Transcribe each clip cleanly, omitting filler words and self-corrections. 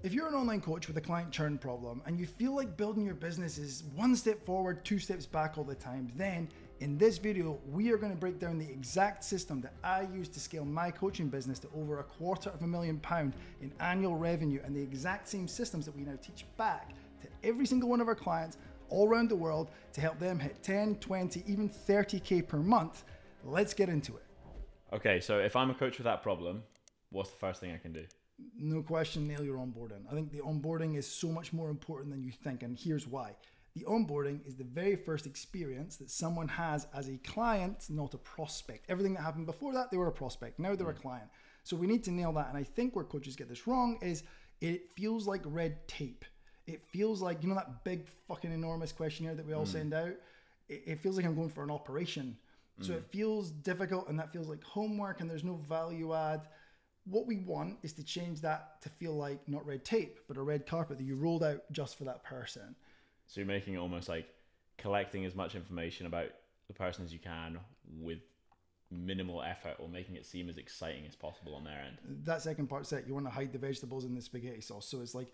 if you're an online coach with a client churn problem and you feel like building your business is one step forward, two steps back all the time, then in this video, we are going to break down the exact system that I use to scale my coaching business to over £250,000 in annual revenue, and the exact same systems that we now teach back to every single one of our clients all around the world to help them hit 10, 20, even 30K per month. Let's get into it. Okay, so if I'm a coach with that problem, what's the first thing I can do? No question, nail your onboarding. I think the onboarding is so much more important than you think, and here's why. The onboarding is the very first experience that someone has as a client, not a prospect. Everything that happened before that, they were a prospect. Now they're a client. So we need to nail that. And I think where coaches get this wrong is it feels like red tape. It feels like, you know, that big fucking enormous questionnaire that we all send out? It feels like I'm going for an operation. So it feels difficult, and that feels like homework, and there's no value add. What we want is to change that to feel like not red tape, but a red carpet that you rolled out just for that person. So you're making it almost like collecting as much information about the person as you can with minimal effort, or making it seem as exciting as possible on their end. That second part's it. You want to hide the vegetables in the spaghetti sauce. So it's like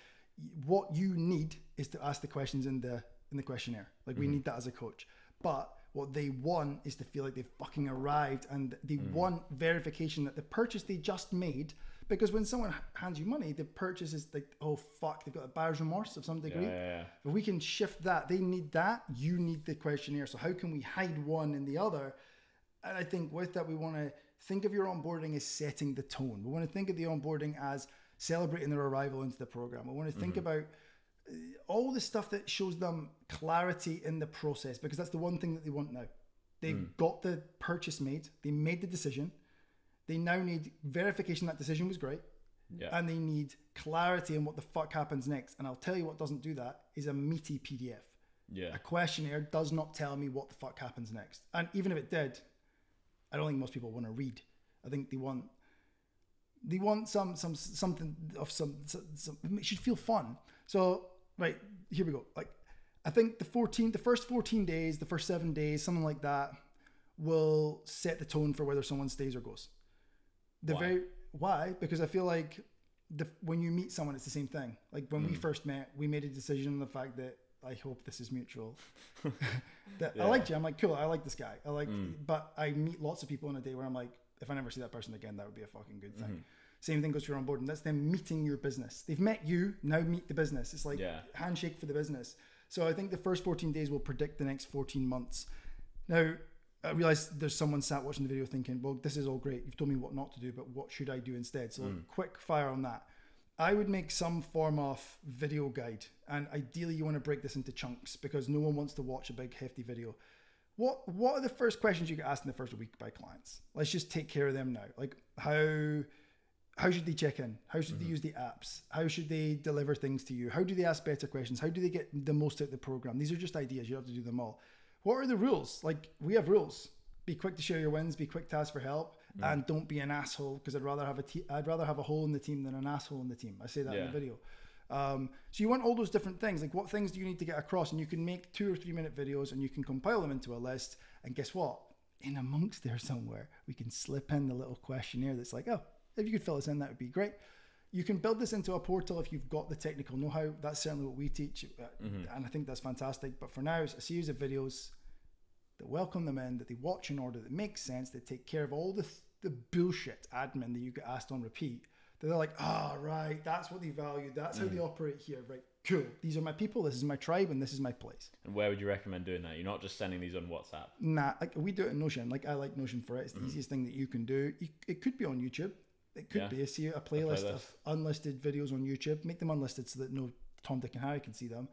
what you need is to ask the questions in the questionnaire. Like we need that as a coach. But what they want is to feel like they've fucking arrived, and they want verification that the purchase they just made, because when someone hands you money, the purchase is like, oh fuck, they've got a buyer's remorse of some degree. Yeah. If we can shift that, they need that, you need the questionnaire. So how can we hide one in the other? And I think with that, we want to think of your onboarding as setting the tone. We want to think of the onboarding as celebrating their arrival into the program. We want to think about all the stuff that shows them clarity in the process, because that's the one thing that they want now. They've got the purchase made. They made the decision. They now need verification that decision was great. Yeah. And they need clarity on what the fuck happens next. And I'll tell you what doesn't do that is a meaty PDF. Yeah. A questionnaire does not tell me what the fuck happens next. And even if it did, I don't think most people want to read. I think they want something of some it should feel fun. So, right, here we go. Like, I think the first 14 days, the first 7 days, something like that, will set the tone for whether someone stays or goes. Why? Because I feel like when you meet someone, it's the same thing. Like when we first met, we made a decision on the fact that I hope this is mutual. I liked you. I'm like, cool, I like this guy. But I meet lots of people in a day where I'm like, if I never see that person again, that would be a fucking good thing. Same thing goes for your onboarding. That's them meeting your business. They've met you, now meet the business. It's like handshake for the business. So I think the first 14 days will predict the next 14 months. Now, I realize there's someone sat watching the video thinking, well, this is all great. You've told me what not to do, but what should I do instead? So quick fire on that. I would make some form of video guide. And ideally you want to break this into chunks, because no one wants to watch a big hefty video. What are the first questions you get asked in the first week by clients? Let's just take care of them now. Like how should they check in? How should they use the apps? How should they deliver things to you? How do they ask better questions? How do they get the most out of the program? These are just ideas. You don't have to do them all. What are the rules? Like, we have rules. Be quick to share your wins, be quick to ask for help, and don't be an asshole, because I'd rather have a hole in the team than an asshole in the team. I say that in the video. So you want all those different things. Like, what things do you need to get across? And you can make 2 or 3 minute videos, and you can compile them into a list. And guess what? In amongst there somewhere, we can slip in the little questionnaire that's like, oh, if you could fill this in, that would be great. You can build this into a portal if you've got the technical know-how. That's certainly what we teach. And I think that's fantastic. But for now, it's a series of videos that welcome them in, that they watch in order that makes sense, that take care of all the bullshit admin that you get asked on repeat. That they're like, right, that's what they value. That's how they operate here. Right, cool. These are my people. This is my tribe, and this is my place. And where would you recommend doing that? You're not just sending these on WhatsApp. Nah, like we do it in Notion. Like, I like Notion for it. It's the easiest thing that you can do. It could be on YouTube. It could be a playlist of unlisted videos on YouTube. Make them unlisted so that no Tom, Dick and Harry can see them.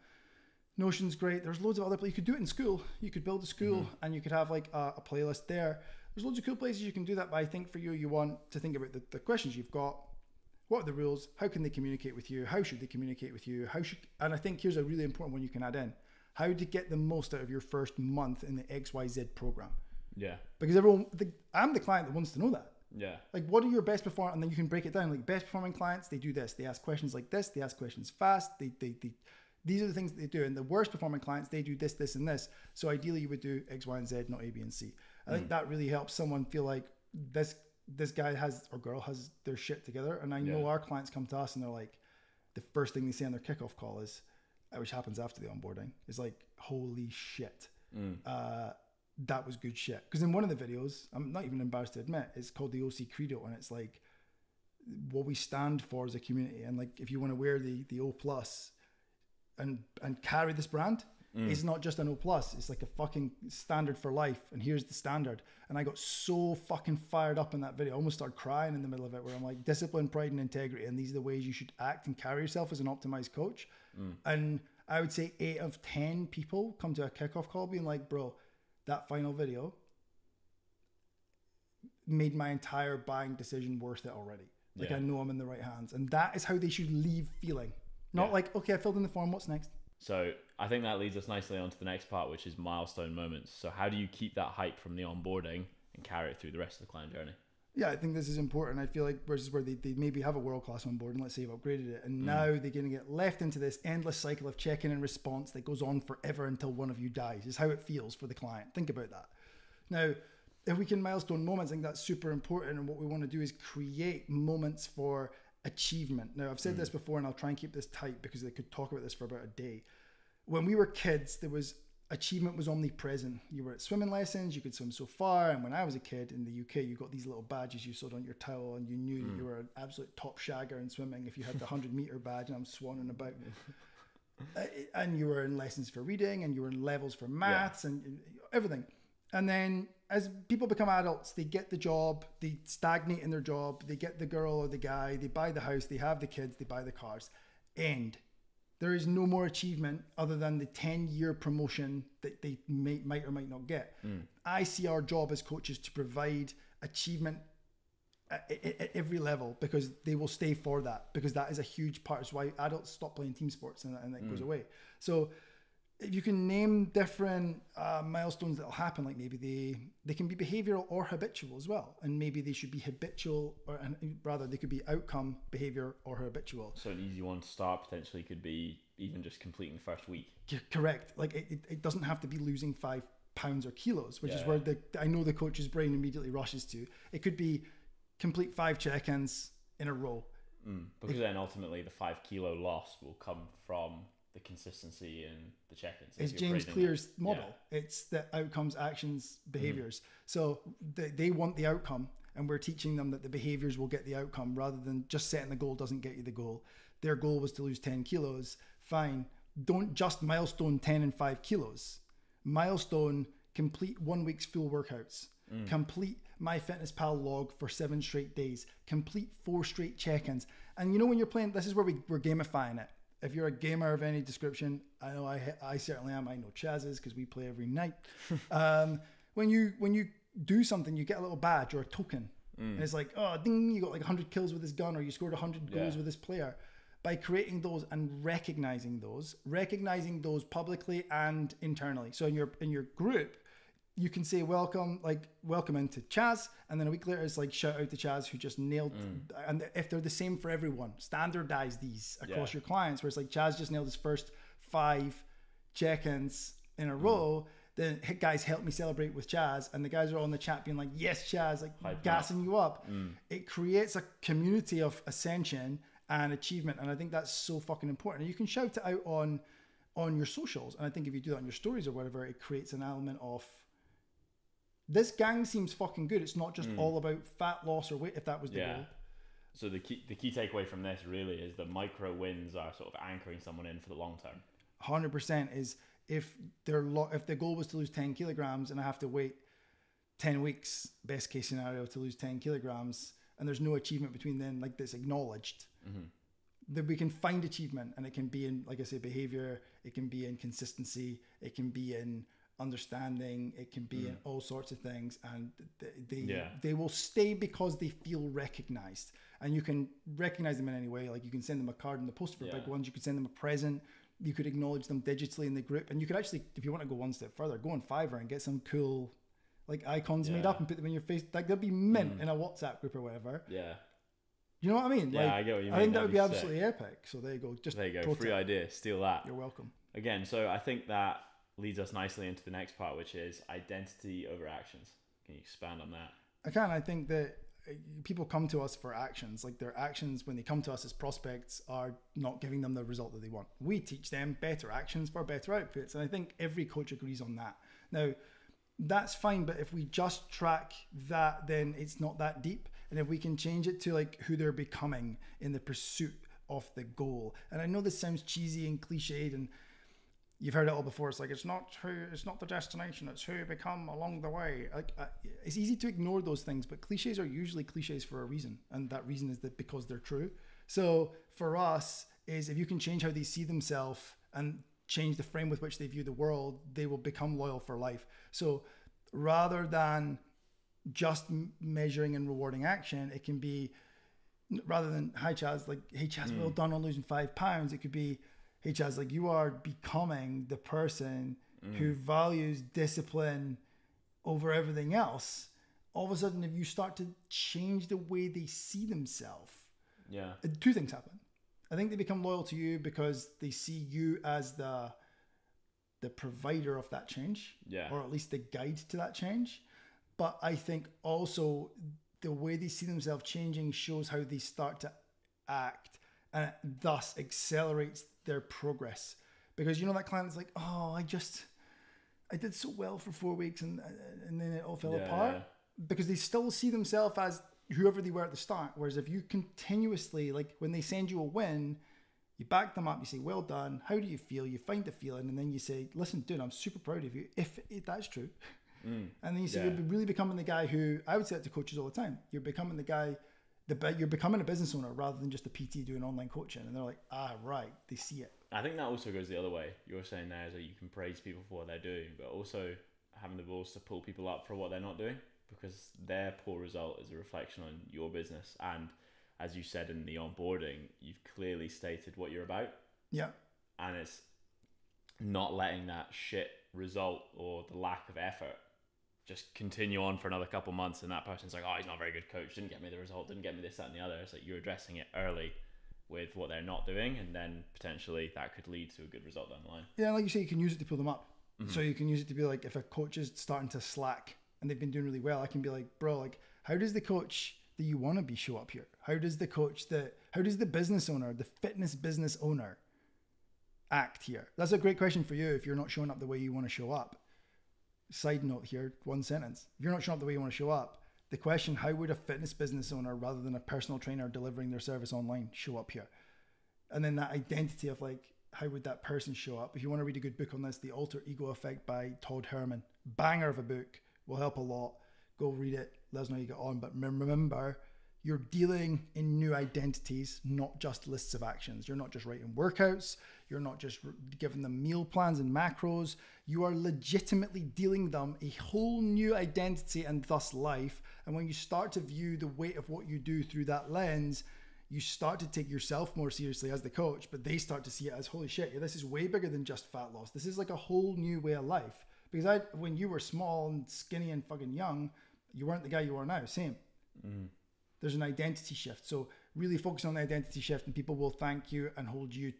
Notion's great. There's loads of other places. You could do it in school. You could build a school and you could have like a playlist there. There's loads of cool places you can do that. But I think for you want to think about the questions you've got. What are the rules? How can they communicate with you? How should they communicate with you? And I think here's a really important one you can add in. How to get the most out of your first month in the XYZ program. Yeah. Because I'm the client that wants to know that. Yeah. Like, what are your best performing? And then you can break it down. Like, best performing clients, they do this. They ask questions like this. They ask questions fast. These are the things that they do. And the worst performing clients, they do this, this, and this. So ideally, you would do X, Y, and Z, not A, B, and C. I think that really helps someone feel like this guy has or girl has their shit together. And I know our clients come to us and they're like, the first thing they say on their kickoff call is, which happens after the onboarding, is like, holy shit. That was good shit. Because in one of the videos, I'm not even embarrassed to admit, it's called the OC Credo, and it's like what we stand for as a community. And like, if you want to wear the O plus and carry this brand, it's not just an O plus, it's like a fucking standard for life. And here's the standard. And I got so fucking fired up in that video. I almost started crying in the middle of it, where I'm like, discipline, pride, and integrity. And these are the ways you should act and carry yourself as an optimized coach. And I would say 8 of 10 people come to a kickoff call being like, bro, that final video made my entire buying decision worth it already. Like, I know I'm in the right hands. And that is how they should leave feeling. Not like, okay, I filled in the form, what's next? So I think that leads us nicely onto the next part, which is milestone moments. So how do you keep that hype from the onboarding and carry it through the rest of the client journey? Yeah, I think this is important. I feel like versus where they maybe have a world-class on board and let's say you've upgraded it, and now they're going to get left into this endless cycle of check-in and response that goes on forever until one of you dies, is how it feels for the client. Think about that. Now, if we can milestone moments, I think that's super important, and what we want to do is create moments for achievement. Now, I've said this before, and I'll try and keep this tight because they could talk about this for about a day. When we were kids, achievement was omnipresent. You were at swimming lessons, you could swim so far. And when I was a kid in the UK, you got these little badges you sewed on your towel, and you knew that you were an absolute top shagger in swimming if you had the 100-meter badge, and I'm swanning about. And you were in lessons for reading, and you were in levels for maths and everything. And then as people become adults, they get the job, they stagnate in their job, they get the girl or the guy, they buy the house, they have the kids, they buy the cars. End. There is no more achievement other than the 10-year promotion that they might or might not get. I see our job as coaches to provide achievement at every level, because they will stay for that, because that is a huge part. It's why adults stop playing team sports and that goes away. So if you can name different milestones that will happen, like maybe they can be behavioral or habitual as well. And maybe they should be habitual, or rather they could be outcome, behavior, or habitual. So an easy one to start potentially could be even just completing the first week. Correct. Like it doesn't have to be losing 5 pounds or kilos, which is where I know the coach's brain immediately rushes to. It could be complete 5 check-ins in a row. Because then ultimately the 5 kilo loss will come from the consistency and the check-ins. It's James Clear's model. It's the outcomes, actions, behaviors. So they want the outcome, and we're teaching them that the behaviors will get the outcome, rather than just setting the goal doesn't get you the goal. Their goal was to lose 10 kilos. Fine. Don't just milestone 10 and 5 kilos. Milestone, complete 1 week's full workouts. Complete MyFitnessPal log for 7 straight days. Complete 4 straight check-ins. And you know, when you're playing, this is where we're gamifying it. If you're a gamer of any description, I know I certainly am. I know Chaz is, because we play every night. When you do something, you get a little badge or a token. And it's like, oh, ding, you got like 100 kills with this gun, or you scored 100 goals with this player. By creating those and recognizing those publicly and internally. So in your group, you can say welcome into Chaz, and then a week later it's like shout out to Chaz who just nailed. And if they're the same for everyone, standardize these across your clients, where it's like Chaz just nailed his first 5 check-ins in a row. Then guys, help me celebrate with Chaz, and the guys are all in the chat being like, yes Chaz, like gassing you up. It creates a community of ascension and achievement, and I think that's so fucking important. And you can shout it out on your socials, and I think if you do that on your stories or whatever, it creates an element of, this gang seems fucking good. It's not just all about fat loss or weight, if that was the goal. So the key takeaway from this really is that micro wins are sort of anchoring someone in for the long term. 100% is if the goal was to lose 10 kilograms and I have to wait 10 weeks, best case scenario, to lose 10 kilograms, and there's no achievement between then, like this acknowledged, that we can find achievement, and it can be in, like I say, behavior, it can be in consistency, it can be in understanding, it can be in all sorts of things, and they will stay because they feel recognized. And you can recognize them in any way. Like, you can send them a card in the post for big ones, you could send them a present, you could acknowledge them digitally in the group, and you could actually, if you want to go one step further, go on Fiverr and get some cool like icons made up and put them in your face. Like, they'll be mint in a WhatsApp group or whatever. You know what I mean? Yeah, like, I get what you mean. I think that would be absolutely epic. So there you go. There you go. Free idea. Steal that. You're welcome. Again, so I think that leads us nicely into the next part, which is identity over actions. Can you expand on that? I can. I think that people come to us for actions. Like their actions when they come to us as prospects are not giving them the result that they want. We teach them better actions for better outputs. And I think every coach agrees on that. Now, that's fine, but if we just track that, then it's not that deep. And if we can change it to like who they're becoming in the pursuit of the goal. And I know this sounds cheesy and cliched, and you've heard it all before. It's like, it's not the destination, it's who you become along the way. Like it's easy to ignore those things, but cliches are usually cliches for a reason. And that reason is that because they're true. So for us is if you can change how they see themselves and change the frame with which they view the world, they will become loyal for life. So rather than just measuring and rewarding action, it can be, rather than, hi Chaz, like, hey Chaz, well done on losing 5 pounds. It could be, hey Chaz, like, you are becoming the person who values discipline over everything else. All of a sudden, if you start to change the way they see themselves, two things happen. I think they become loyal to you because they see you as the provider of that change, or at least the guide to that change. But I think also the way they see themselves changing shows how they start to act, and it thus accelerates their progress. Because you know that client is like, oh, I did so well for 4 weeks and then it all fell apart. Because they still see themselves as whoever they were at the start. Whereas if you continuously, like when they send you a win, you back them up, you say, well done, how do you feel? You find the feeling, and then you say, listen, dude, I'm super proud of you, if that's true. And then you say, you're really becoming the guy who, I would say that to coaches all the time, you're becoming the guy, you're becoming a business owner rather than just a PT doing online coaching. And they're like, right, they see it. I think that also goes the other way. You're saying there is that you can praise people for what they're doing, but also having the balls to pull people up for what they're not doing, because their poor result is a reflection on your business. And as you said in the onboarding, you've clearly stated what you're about. Yeah. And it's not letting that shit result or the lack of effort just continue on for another couple months, and that person's like, oh, he's not a very good coach, didn't get me the result, didn't get me this, that, and the other. It's like you're addressing it early with what they're not doing, and then potentially that could lead to a good result down the line. Yeah, like you say, you can use it to pull them up. So you can use it to be like, if a coach is starting to slack and they've been doing really well, I can be like, bro, like, how does the coach that you want to be show up here? How does the business owner, the fitness business owner act here? That's a great question for you if you're not showing up the way you want to show up. Side note here, one sentence. If you're not showing up the way you want to show up, the question, how would a fitness business owner rather than a personal trainer delivering their service online show up here? And then that identity of like, how would that person show up? If you want to read a good book on this, The Alter Ego Effect by Todd Herman, banger of a book, will help a lot. Go read it. Let us know how you get on. But remember, you're dealing in new identities, not just lists of actions. You're not just writing workouts. You're not just giving them meal plans and macros. You are legitimately dealing them a whole new identity and thus life. And when you start to view the weight of what you do through that lens, you start to take yourself more seriously as the coach, but they start to see it as, holy shit, yeah, this is way bigger than just fat loss. This is like a whole new way of life. Because when you were small and skinny and fucking young, you weren't the guy you are now. Same. There's an identity shift. So really focus on the identity shift, and people will thank you and hold you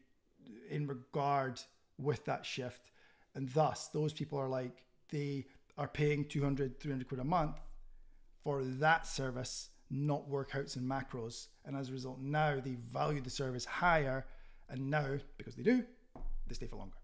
in regard with that shift. And thus, those people are like, they are paying 200, 300 quid a month for that service, not workouts and macros. And as a result, now they value the service higher. And now, because they do, they stay for longer.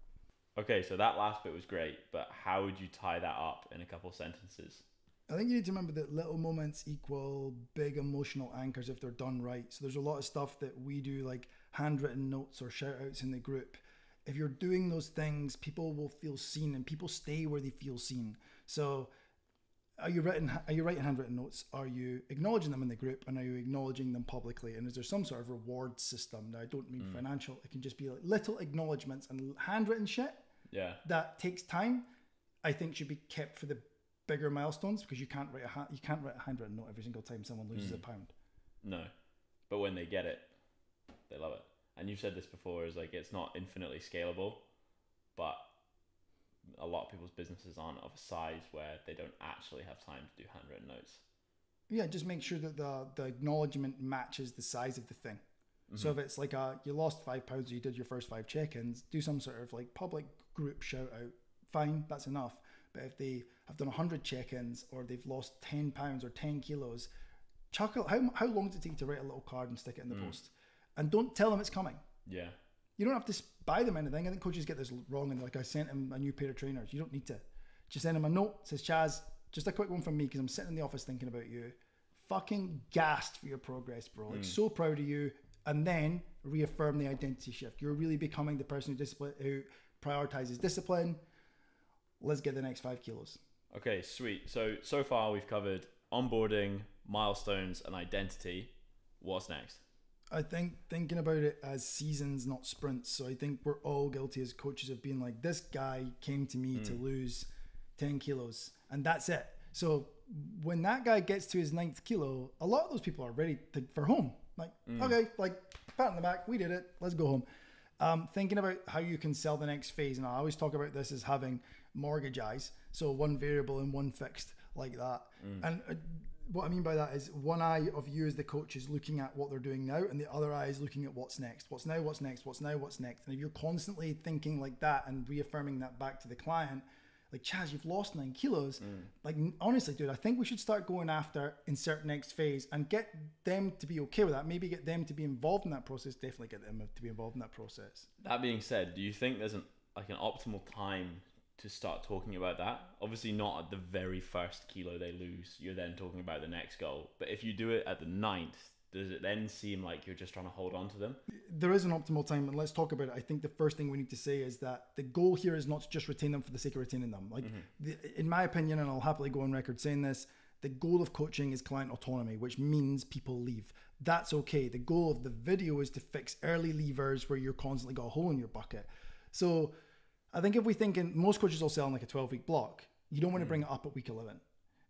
Okay, so that last bit was great, but how would you tie that up in a couple sentences? I think you need to remember that little moments equal big emotional anchors if they're done right. So there's a lot of stuff that we do, like handwritten notes or shout outs in the group. If you're doing those things, people will feel seen, and people stay where they feel seen. So are you writing handwritten notes? Are you acknowledging them in the group, and are you acknowledging them publicly? And is there some sort of reward system? Now, I don't mean financial. It can just be like little acknowledgements, and handwritten shit that takes time, I think should be kept for the bigger milestones, because you can't write a handwritten note every single time someone loses a pound. No, but when they get it, they love it. And you've said this before, is like, it's not infinitely scalable, but a lot of people's businesses aren't of a size where they don't actually have time to do handwritten notes. Yeah, just make sure that the acknowledgement matches the size of the thing. So if it's like you lost 5 pounds, or you did your first 5 check-ins, do some sort of like public group shout out. Fine, that's enough. But if they have done 100 check-ins, or they've lost 10 pounds or 10 kilos, how long does it take to write a little card and stick it in the post? And don't tell them it's coming. Yeah. You don't have to buy them anything. I think coaches get this wrong, and like, I sent him a new pair of trainers. You don't need to. Just send him a note. It says, Chaz, just a quick one from me because I'm sitting in the office thinking about you. Fucking gassed for your progress, bro. Like, so proud of you. And then reaffirm the identity shift. You're really becoming the person who prioritizes discipline. Let's get the next 5 kilos. Okay, sweet. So far we've covered onboarding, milestones, and identity. What's next? I think thinking about it as seasons, not sprints. So I think we're all guilty as coaches of being like, this guy came to me to lose 10 kilos and that's it. So when that guy gets to his 9th kilo, a lot of those people are ready for home. Like, okay, like pat on the back, we did it, let's go home. Thinking about how you can sell the next phase. And I always talk about this as having mortgage eyes. So one variable and one fixed, like that. And what I mean by that is one eye of you as the coach is looking at what they're doing now, and the other eye is looking at what's next. What's now, what's next, what's now, what's next. And if you're constantly thinking like that and reaffirming that back to the client, like, Chaz, you've lost 9 kilos. Like, honestly, dude, I think we should start going after insert next phase and get them to be okay with that. Maybe get them to be involved in that process. Definitely get them to be involved in that process. That being said, do you think there's an optimal time to start talking about that? Obviously not at the very first kilo they lose. You're then talking about the next goal. But if you do it at the 9th, does it then seem like you're just trying to hold on to them? There is an optimal time, and let's talk about it. I think the first thing we need to say is that the goal here is not to just retain them for the sake of retaining them. Like, in my opinion, and I'll happily go on record saying this, the goal of coaching is client autonomy, which means people leave. That's okay. The goal of the video is to fix early leavers where you're constantly got a hole in your bucket. So I think if we think most coaches will sell in like a 12-week block, you don't want to bring it up at week 11.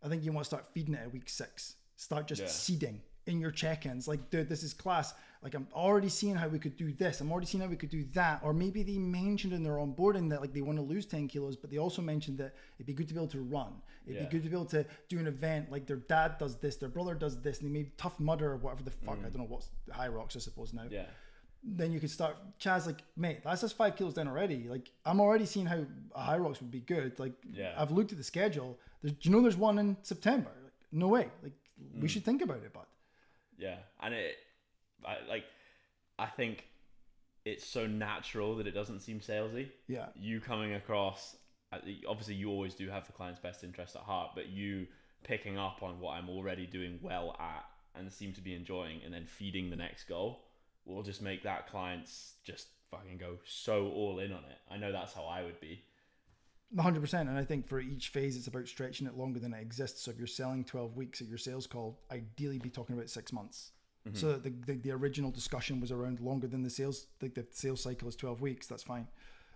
I think you want to start feeding it at week 6. Start just seeding in your check-ins. Like, dude, this is class. Like, I'm already seeing how we could do this. I'm already seeing how we could do that. Or maybe they mentioned in their onboarding that like they want to lose 10 kilos, but they also mentioned that it'd be good to be able to run. It'd be good to be able to do an event. Like, their dad does this, their brother does this, and they made Tough Mudder or whatever the fuck. I don't know what's High Rocks, I suppose now. Yeah. Then you could start, Chaz, like, mate, that's just 5 kilos down already. Like, I'm already seeing how a High Rocks would be good. Like, I've looked at the schedule. Do you know there's one in September? Like, no way. Like, we should think about it, bud. Yeah. And I think it's so natural that it doesn't seem salesy. Yeah. You coming across, obviously you always do have the client's best interest at heart, but you picking up on what I'm already doing well at and seem to be enjoying and then feeding the next goal will just make that client's just fucking go so all in on it. I know that's how I would be. 100%. And I think for each phase, it's about stretching it longer than it exists. So if you're selling 12 weeks at your sales call, ideally be talking about 6 months. So that the original discussion was around longer than the sales, like the sales cycle is 12 weeks. That's fine.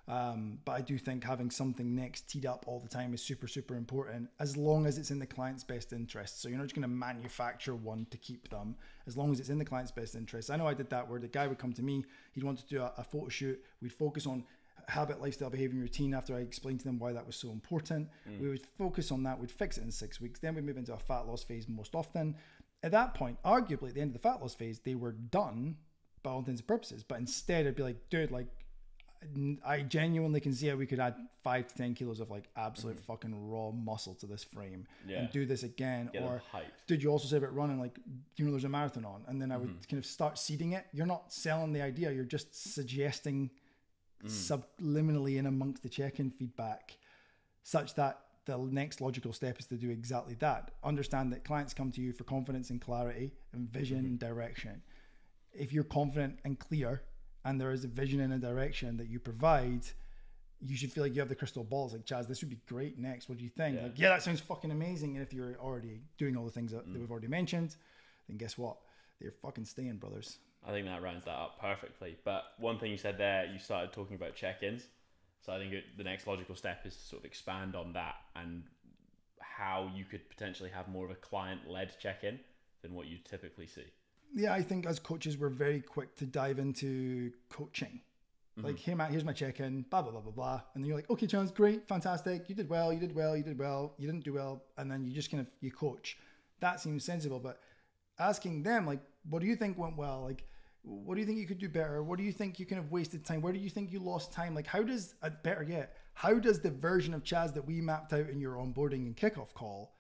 But I do think having something next teed up all the time is super, super important, as long as it's in the client's best interest. So you're not just going to manufacture one to keep them, as long as it's in the client's best interest. I know I did that where the guy would come to me, he'd want to do a photo shoot. We'd focus on habit, lifestyle, behavior, and routine. After I explained to them why that was so important, we would focus on that. We'd fix it in 6 weeks. Then we move into a fat loss phase most often. At that point, arguably at the end of the fat loss phase, they were done by all intents and purposes. But instead, I'd be like, dude, like, I genuinely can see how we could add 5 to 10 kilos of like absolute fucking raw muscle to this frame and do this again. Or, dude, you also said about running, like, you know, there's a marathon on, and then I would kind of start seeding it. You're not selling the idea, you're just suggesting subliminally in amongst the check-in feedback, such that the next logical step is to do exactly that. Understand that clients come to you for confidence and clarity and vision and direction. If you're confident and clear and there is a vision and a direction that you provide, you should feel like you have the crystal balls. Like, Chaz, this would be great next. What do you think? Like, yeah, that sounds fucking amazing. And if you're already doing all the things that we've already mentioned, then guess what? They're fucking staying, brothers. I think that rounds that up perfectly. But one thing you said there, you started talking about check-ins. So I think the next logical step is to sort of expand on that and how you could potentially have more of a client-led check-in than what you typically see. Yeah, I think as coaches, we're very quick to dive into coaching. Like, hey, Matt, here's my check-in, blah, blah, blah, blah, blah. And then you're like, okay, Chance, great, fantastic. You did well, you did well, you did well, you didn't do well. And then you just kind of, you coach. That seems sensible. But asking them, like, what do you think went well? Like, what do you think you could do better? What do you think you kind of wasted time? Where do you think you lost time? Like, how does, better yet, how does the version of Chaz that we mapped out in your onboarding and kickoff call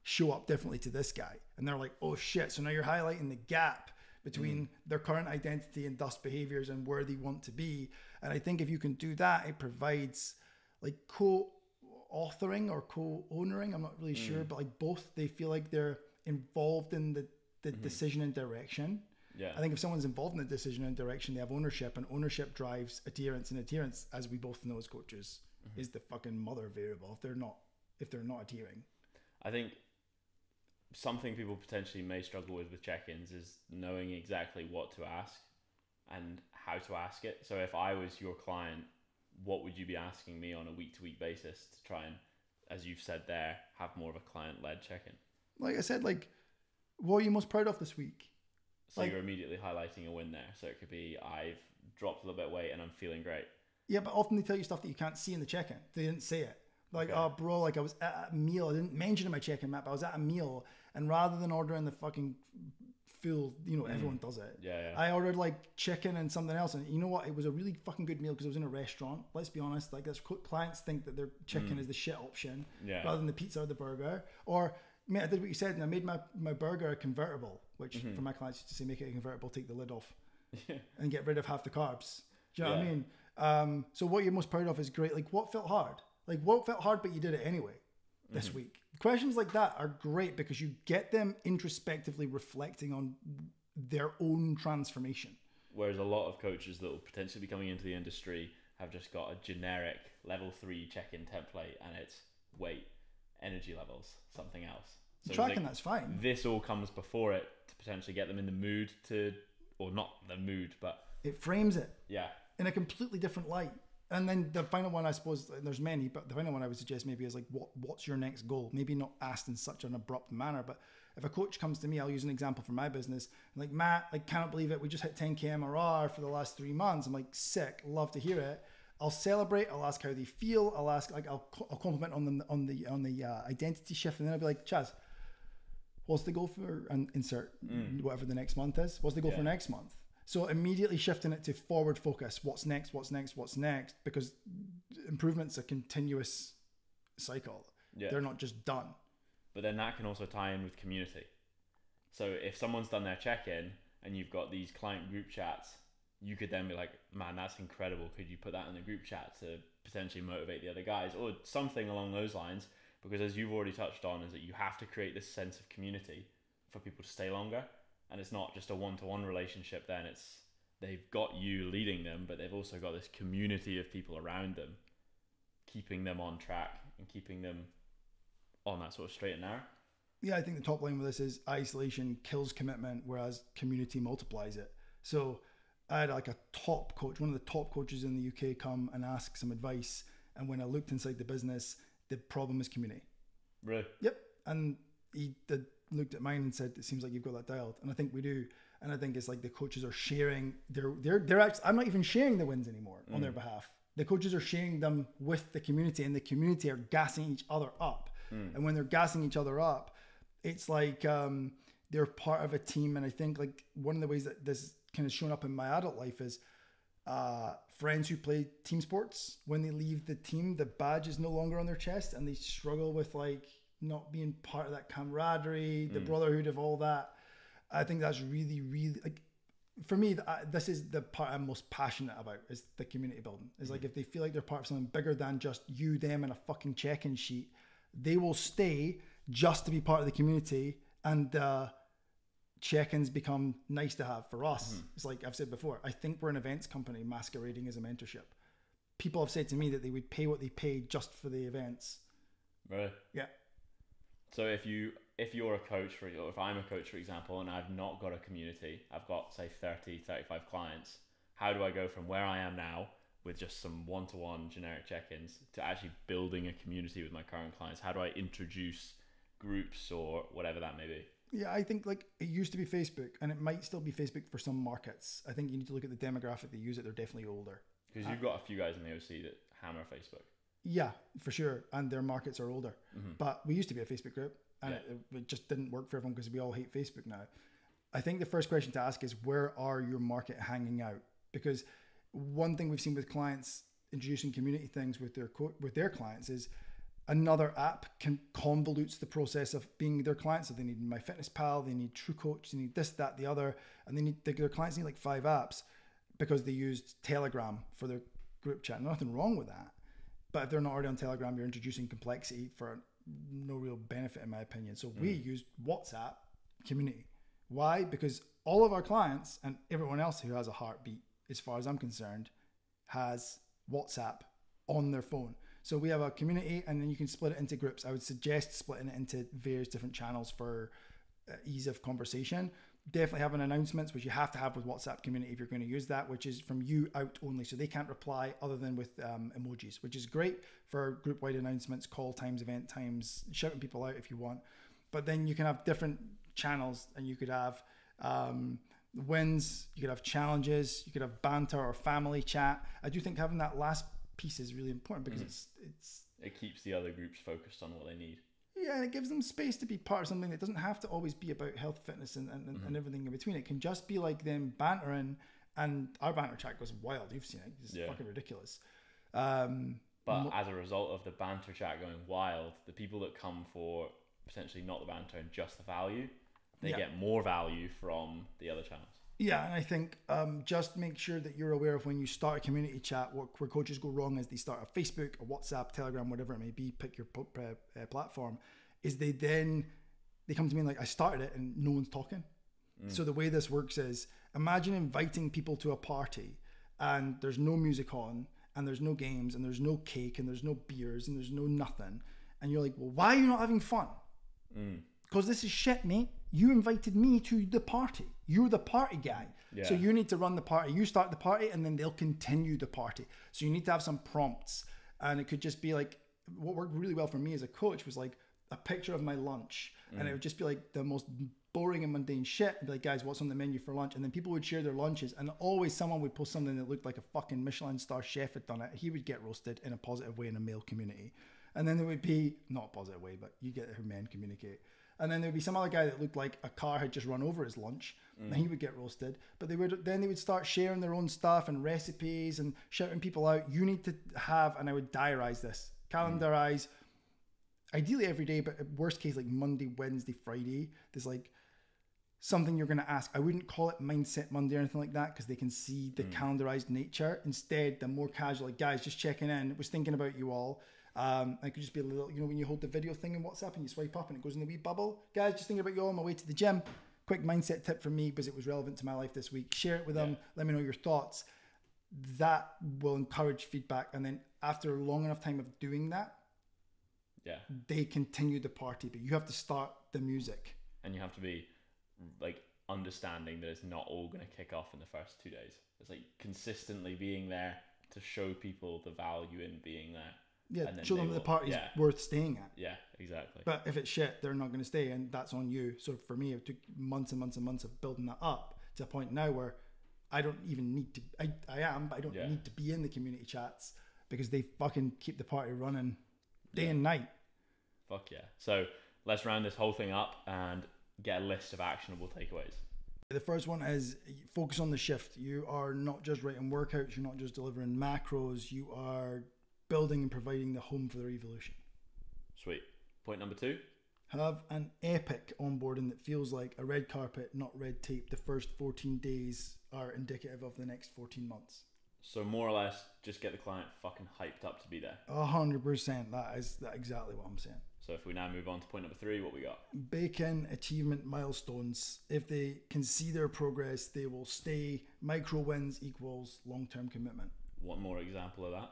show up differently to this guy? And they're like, oh shit. So now you're highlighting the gap between their current identity and thus behaviors and where they want to be. And I think if you can do that, it provides like co-authoring or co-owning. I'm not really sure, but like both, they feel like they're involved in the decision and direction. Yeah. I think if someone's involved in the decision and direction, they have ownership, and ownership drives adherence, and adherence, as we both know as coaches, is the fucking mother variable if they're not adhering. I think something people potentially may struggle with check-ins is knowing exactly what to ask and how to ask it. So if I was your client, what would you be asking me on a week-to-week basis to try and, as you've said there, have more of a client-led check-in? Like I said, like, what are you most proud of this week? So you're immediately highlighting a win there. So it could be, I've dropped a little bit of weight and I'm feeling great. Yeah, but often they tell you stuff that you can't see in the check-in. They didn't say it. Like, oh, bro, like I was at a meal. I didn't mention in my check-in map, but I was at a meal. And rather than ordering the fucking full, everyone does it. Yeah. I ordered like chicken and something else. And you know what? It was a really fucking good meal because it was in a restaurant. Let's be honest. Like, that's clients think that their chicken is the shit option rather than the pizza or the burger. Or, mate, I did what you said and I made my burger a convertible, which for my clients used to say, make it a convertible, take the lid off and get rid of half the carbs. Do you know what I mean? So what you're most proud of is great. Like, what felt hard? Like, what felt hard, but you did it anyway this week? Questions like that are great because you get them introspectively reflecting on their own transformation. Whereas a lot of coaches that will potentially be coming into the industry have just got a generic level 3 check-in template and it's weight, energy levels, something else. So tracking, that's fine. This all comes before it to potentially get them in the mood to, or not the mood, but it frames it. Yeah. In a completely different light. And then the final one, I suppose, there's many, but the final one I would suggest maybe is like, what's your next goal? Maybe not asked in such an abrupt manner, but if a coach comes to me, I'll use an example from my business. I'm like, Matt, I cannot believe it. We just hit 10K MRR for the last 3 months. I'm like, sick, love to hear it. I'll celebrate. I'll ask how they feel. I'll ask, like, I'll compliment on them on the identity shift, and then I'll be like, Chaz, what's the goal for, and insert whatever the next month is. What's the goal for next month? So immediately shifting it to forward focus. What's next? What's next? What's next? Because improvement's a continuous cycle. Yeah. They're not just done. But then that can also tie in with community. So if someone's done their check-in and you've got these client group chats, you could then be like, man, that's incredible. Could you put that in the group chat to potentially motivate the other guys or something along those lines? Because as you've already touched on, is that you have to create this sense of community for people to stay longer. And it's not just a one-to-one relationship then, it's they've got you leading them, but they've also got this community of people around them, keeping them on track and keeping them on that sort of straight and narrow. Yeah, I think the top line with this is isolation kills commitment, whereas community multiplies it. So I had like a top coach, one of the top coaches in the UK come and ask some advice. And when I looked inside the business, the problem is community. Really? Yep. And he looked at mine and said, it seems like you've got that dialed. And I think we do. And I think it's like the coaches are sharing they're actually, I'm not even sharing the wins anymore on their behalf. The coaches are sharing them with the community, and the community are gassing each other up. And when they're gassing each other up, it's like they're part of a team. And I think like one of the ways that this kind of shown up in my adult life is friends who play team sports, when they leave the team, the badge is no longer on their chest and they struggle with like not being part of that camaraderie, the brotherhood of all that. I think that's really, really, like, for me, this is the part I'm most passionate about, is the community building. It's like if they feel like they're part of something bigger than just you, them, and a fucking check-in sheet, they will stay just to be part of the community, and check-ins become nice to have for us. It's like I've said before, I think we're an events company masquerading as a mentorship. People have said to me that they would pay what they pay just for the events. Really? Yeah. So if you're a coach, or if I'm a coach, for example, and I've not got a community, I've got say 30, 35 clients, how do I go from where I am now with just some one-to-one generic check-ins to actually building a community with my current clients? How do I introduce groups or whatever that may be? Yeah, I think like it used to be Facebook, and it might still be Facebook for some markets. I think you need to look at the demographic that use it. They're definitely older. Because you've got a few guys in the OC that hammer Facebook. Yeah, for sure. And their markets are older. But we used to be a Facebook group, and it just didn't work for everyone because we all hate Facebook now. I think the first question to ask is, where are your market hanging out? Because one thing we've seen with clients introducing community things with their clients is another app convolutes the process of being their client. So they need MyFitnessPal, they need TrueCoach, they need this, that, the other, and their clients need like 5 apps because they used Telegram for their group chat. Nothing wrong with that. But if they're not already on Telegram, you're introducing complexity for no real benefit, in my opinion. So we use WhatsApp community. Why? Because all of our clients and everyone else who has a heartbeat, as far as I'm concerned, has WhatsApp on their phone. So we have a community, and then you can split it into groups. I would suggest splitting it into various different channels for ease of conversation. Definitely having announcements, which you have to have with WhatsApp community if you're going to use that, which is from you out only. So they can't reply other than with emojis, which is great for group-wide announcements, call times, event times, shouting people out if you want. But then you can have different channels, and you could have wins, you could have challenges, you could have banter or family chat. I do think having that last piece is really important because it keeps the other groups focused on what they need. Yeah, and it gives them space to be part of something that doesn't have to always be about health, fitness, and everything in between. It can just be like them bantering, and our banter chat goes wild. You've seen it; it's fucking ridiculous. But as a result of the banter chat going wild, the people that come for potentially not the banter and just the value, they get more value from the other channels. Yeah, and I think just make sure that you're aware of when you start a community chat, where coaches go wrong is they start a Facebook, a WhatsApp, Telegram, whatever it may be, pick your platform, is they come to me and like, I started it and no one's talking. So the way this works is, imagine inviting people to a party and there's no music on and there's no games and there's no cake and there's no beers and there's no nothing. And you're like, well, why are you not having fun? Because this is shit, mate. You invited me to the party. You're the party guy. Yeah. So you need to run the party. You start the party and then they'll continue the party. So you need to have some prompts. And it could just be like, what worked really well for me as a coach was like a picture of my lunch. And it would just be like the most boring and mundane shit. I'd be like, guys, what's on the menu for lunch? And then people would share their lunches. And always someone would post something that looked like a fucking Michelin star chef had done it. He would get roasted in a positive way in a male community. And then there would be, not a positive way, but you get how men communicate. And then there would be some other guy that looked like a car had just run over his lunch, and he would get roasted. But they would start sharing their own stuff and recipes and shouting people out. You need to have, and I would diarize this, calendarize, ideally every day, but worst case like Monday, Wednesday, Friday. There's like something you're going to ask. I wouldn't call it Mindset Monday or anything like that because they can see the calendarized nature. Instead, the more casual, like, guys, just checking in. Was thinking about you all. It could just be a little, when you hold the video thing in WhatsApp and you swipe up and it goes in the wee bubble. Guys, just thinking about you all on my way to the gym. Quick mindset tip from me because it was relevant to my life this week. Share it with them. Let me know your thoughts. That will encourage feedback. And then after a long enough time of doing that, they continue the party. But you have to start the music. And you have to be like understanding that it's not all going to kick off in the first 2 days. It's like consistently being there to show people the value in being there. Yeah, show them that the party's worth staying at. Yeah, exactly. But if it's shit, they're not going to stay, and that's on you. So for me, it took months and months and months of building that up to a point now where I don't even need to. I am, but I don't need to be in the community chats because they fucking keep the party running day and night. Fuck yeah. So let's round this whole thing up and get a list of actionable takeaways. The first one is focus on the shift. You are not just writing workouts. You're not just delivering macros. You are building and providing the home for their evolution. Sweet. Point number 2. Have an epic onboarding that feels like a red carpet, not red tape. The first 14 days are indicative of the next 14 months. So more or less, just get the client fucking hyped up to be there. 100%. That is exactly what I'm saying. So if we now move on to point number 3, what we got? Bake in achievement milestones. If they can see their progress, they will stay. Micro wins equals long-term commitment. One more example of that.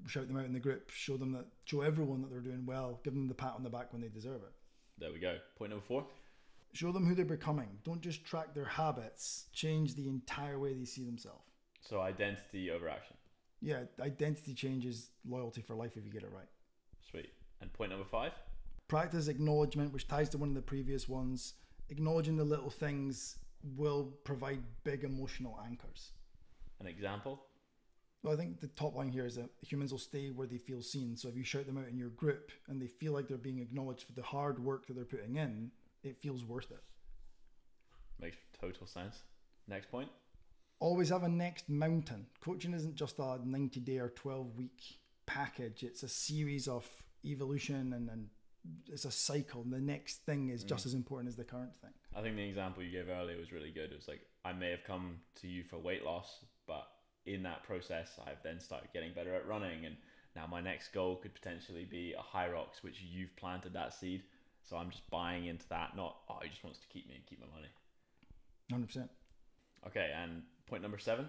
Shout them out in the group, show everyone that they're doing well, give them the pat on the back when they deserve it. There we go. Point number 4. Show them who they're becoming. Don't just track their habits, change the entire way they see themselves. So identity over action. Yeah, identity changes loyalty for life if you get it right. Sweet. And point number 5. Practice acknowledgement, which ties to one of the previous ones. Acknowledging the little things will provide big emotional anchors. An example? Well, I think the top line here is that humans will stay where they feel seen. So if you shout them out in your group and they feel like they're being acknowledged for the hard work that they're putting in, it feels worth it. Makes total sense. Next point. Always have a next mountain. Coaching isn't just a 90-day or 12-week package. It's a series of evolution and it's a cycle. And the next thing is just as important as the current thing. I think the example you gave earlier was really good. It was like, I may have come to you for weight loss, but in that process, I've then started getting better at running. And now my next goal could potentially be a high rocks, which you've planted that seed. So I'm just buying into that, not, oh, he just wants to keep me and keep my money. 100%. Okay, and point number 7?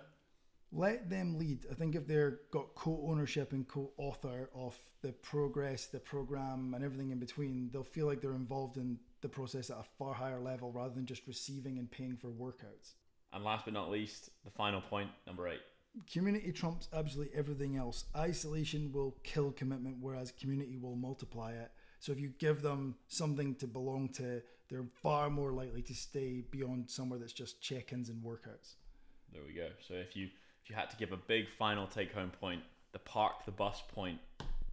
Let them lead. I think if they're got co-ownership and co-author of the progress, the program, and everything in between, they'll feel like they're involved in the process at a far higher level rather than just receiving and paying for workouts. And last but not least, the final point, number 8. Community trumps absolutely everything else. Isolation will kill commitment, whereas community will multiply it. So if you give them something to belong to, they're far more likely to stay beyond somewhere that's just check-ins and workouts. There we go. So if you had to give a big final take-home point, the park the bus point,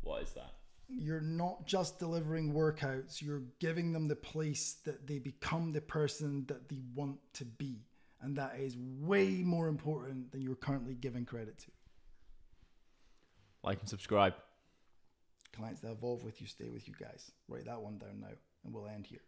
what is that? You're not just delivering workouts, you're giving them the place that they become the person that they want to be. And that is way more important than you're currently giving credit to. Like and subscribe. Clients that evolve with you, stay with you guys. Write that one down now, and we'll end here.